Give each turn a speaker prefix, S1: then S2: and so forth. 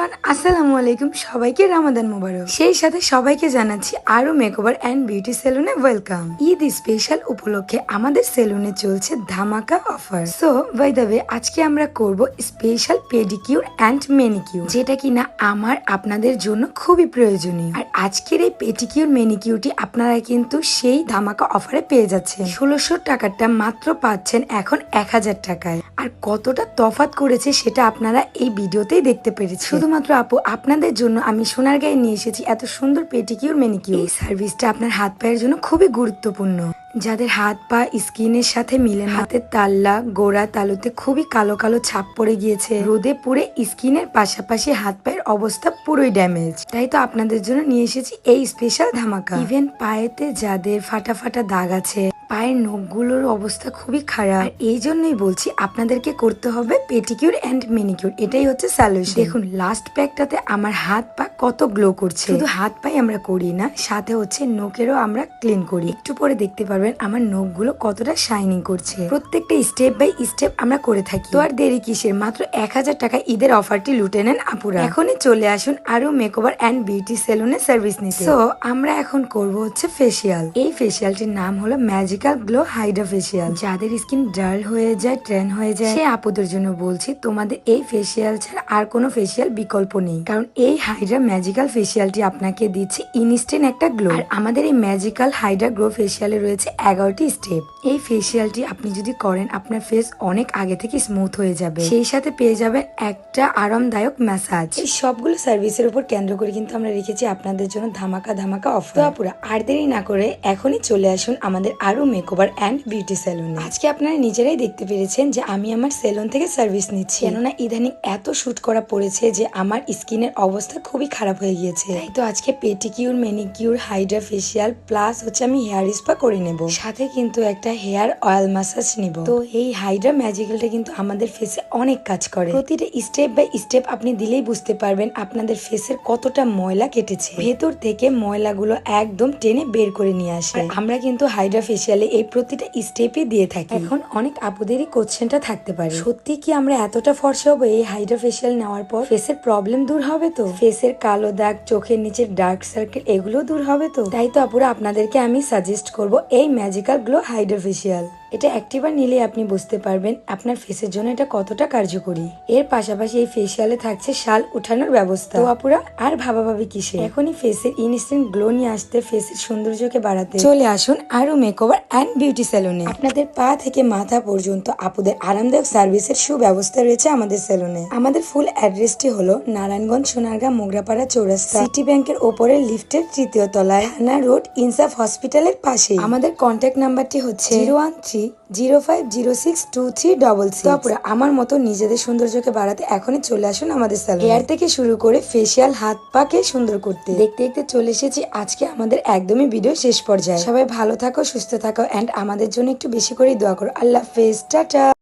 S1: Everyone, আসসালামু আলাইকুম। সবাইকে রমাদান মোবারক। সেই সাথে সবাইকে জানাচ্ছি আরো মেকওভার এন্ড বিউটি সেলুনে ওয়েলকাম। ঈদ স্পেশাল উপলক্ষে আমাদের সেলুনে চলছে ধামাকা offer. So by the way, আজকে আমরা করব স্পেশাল পেডিকিউর এন্ড মেনিকিউর, যেটা কিনা আমার আপনাদের জন্য খুবই প্রয়োজনীয়। আর আজকের এই পেডিকিউর মেনিকিউরটি আপনারা কিন্তু সেই ধামাকা অফারে পেয়ে যাচ্ছেন। 1600 টাকাটা মাত্র পাচ্ছেন এখন 1000 টাকায়। আর কতটা তফাৎ করেছে সেটা আপনারা এই ভিডিওতেই দেখতে পেরেছি। শুধুমাত্র আপু আপনাদের জন্য আমি সোনারগাঁয়ে নিয়ে এসেছি এত সুন্দর পেডিকিউর মেনিকিউর। এই সার্ভিসটা আপনার হাত পায়ের জন্য খুবই গুরুত্বপূর্ণ। যাদের হাত পা স্কিনের সাথে মিলে না, হাতের তাল্লা গোড়া তালুতে খুবই কালো কালো ছাপ পড়ে গিয়েছে, রোদে পুড়ে স্কিনের পাশাপাশি হাত পায়ের অবস্থা পুরোই ড্যামেজ, তাই তো আপনাদের জন্য নিয়ে এসেছি এই স্পেশাল ধামাকা। ইভেন পায়েতে যাদের ফাটা ফাটা দাগ আছে, পায়ের নখগুলোর অবস্থা খুবই খারাপ, এই জন্যই বলছি আপনাদেরকে করতে হবে পেডিকিউর এন্ড মেনিকিউর। এটাই হচ্ছে সলিউশন। দেখুন লাস্ট প্যাকটাতে আমার হাত পা কত গ্লো করছে। শুধু হাত পাই আমরা করি না, সাথে হচ্ছে নখেরও আমরা ক্লিন করি। একটু পরে দেখতে পারবেন আমার নখগুলো কতটা শাইনিং করছে। প্রত্যেকটা স্টেপ বাই স্টেপ আমরা করে থাকি। তো আর দেরি কিসের, মাত্র 1000 টাকা ঈদের অফারটি লুটে নেন আপুরা। এখনই চলে আসুন আরো মেকওভার এন্ড বিউটি সেলুনে সার্ভিস নিতে। সো আমরা এখন করব হচ্ছে ফেসিয়াল। এই ফেসিয়ালটির নাম হলো ম্যাজিক্যাল গ্লো হাইড্রা ফেসিয়াল। যাদের স্কিন ডাল হয়ে যায়, ট্রেন হয়ে যায়, সে আপুদের জন্য বলছি তোমাদের এই ফেসিয়াল ছাড়া আর কোনো ফেসিয়াল বিকল্প নেই। কারণ এই হাইড্রা ম্যাজিক্যাল ফেসিয়ালটি আপনাকে দিচ্ছে ইনস্ট্যান্ট একটা গ্লো। আর আমাদের এই ম্যাজিক্যাল হাইড্রা গ্লো ফেসিয়ালে রয়েছে 11টি স্টেপ। এই ফেসিয়ালটি আপনি যদি করেন আপনার ফেস অনেক আগে থেকে স্মুথ হয়ে যাবে, সেই সাথে পেয়ে যাবেন একটা আরামদায়ক ম্যাসাজ। এই সবগুলো সার্ভিসের উপর কেন্দ্র করে কিন্তু আমরা রেখেছি আপনাদের জন্য ধামাকা ধামাকা অফার। তো আপুরা আর দেরি না করে এখনই চলে আসুন আমাদের আরো মেকওভার এন্ড বিউটি সেলুনে। আজকে আপনারা নিজেরাই দেখতে পেরেছেন যে আমি আমার সেলুন থেকে সার্ভিস নিচ্ছি, কেননা ইদানিং এত শুট করা পড়েছে যে আমার স্কিনের অবস্থা খুবই খারাপ হয়ে গিয়েছে। তাই তো আজকে pedicure manicure Hydra facial plus হচ্ছে আমি হেয়ার স্পা করে নেব, সাথে কিন্তু একটা হেয়ার অয়েল ম্যাসাজ নিব। তো এই হাইড্রা ম্যাজিক্যালটা কিন্তু আমাদের ফেসে অনেক কাজ করে। প্রতিটা স্টেপ বাই স্টেপ আপনি দিলেই বুঝতে পারবেন আপনাদের ফেসের কতটা ময়লা কেটেছে। ভেতর থেকে ময়লাগুলো একদম টেনে বের করে নিয়ে আসে। আমরা কিন্তু হাইড্রা ফেসিয়ালে এই প্রতিটা স্টেপই দিয়ে থাকি। এখন অনেক আপুদেরই কোশ্চেনটা থাকতে পারে, সত্যি কি আমরা এতটা ফর্সা হবো এই হাইড্রা ফেসিয়াল নেওয়ার পর? ফেসের প্রবলেম দূর হবে তো? ফেসের কালো দাগ, চোখের নিচের ডার্ক সার্কেল, এগুলো দূর হবে তো? তাই তো আপুরা আপনাদেরকে আমি সাজেস্ট করব এই ম্যাজিক্যাল গ্লো হাইড্রা ফেসিয়াল। এটা একটিবার নিলে আপনি বুঝতে পারবেন আপনার ফেসের জন্য এটা কতটা কার্যকরী। এর পাশাপাশি এই ফেসিয়ালে থাকছে শাল উঠানোর ব্যবস্থা। তো আপুরা আর ভাবাভাবি কিসে, এখনই ফেসের ইনস্ট্যান্ট গ্লো নিয়ে আসতে, ফেসের সৌন্দর্যকে বাড়াতে চলে আসুন আরো মেকওভার এন্ড বিউটি সেলুনে। আপনাদের পা থেকে মাথা পর্যন্ত আপুদের আরামদায়ক সার্ভিসের সুব্যবস্থা রয়েছে আমাদের সেলুনে। আমাদের ফুল অ্যাড্রেসটি হলো নারায়ণগঞ্জ সোনারগাঁ মোগরাপাড়া চৌরাস্তা, সিটি ব্যাংকের ওপরে লিফটের 3য় তলায়, থানা রোড, ইনসাফ হসপিটালের পাশে। আমাদের কন্ট্যাক্ট নাম্বারটি হচ্ছে 01305062366। আমার মতো নিজেদের সৌন্দর্যকে বাড়াতে এখনই চলে আসুন আমাদের সেলুনে। হেয়ার থেকে শুরু করে ফেসিয়াল, হাত পাকে সুন্দর করতে। দেখতে দেখতে চলে এসেছি আজকে আমাদের একদমই ভিডিও শেষ পর্যায়ে। সবাই ভালো থাকো, সুস্থ থাকো এন্ড আমাদের জন্য একটু বেশি করে দোয়া করো। আল্লাহ হাফেজ, টাটা।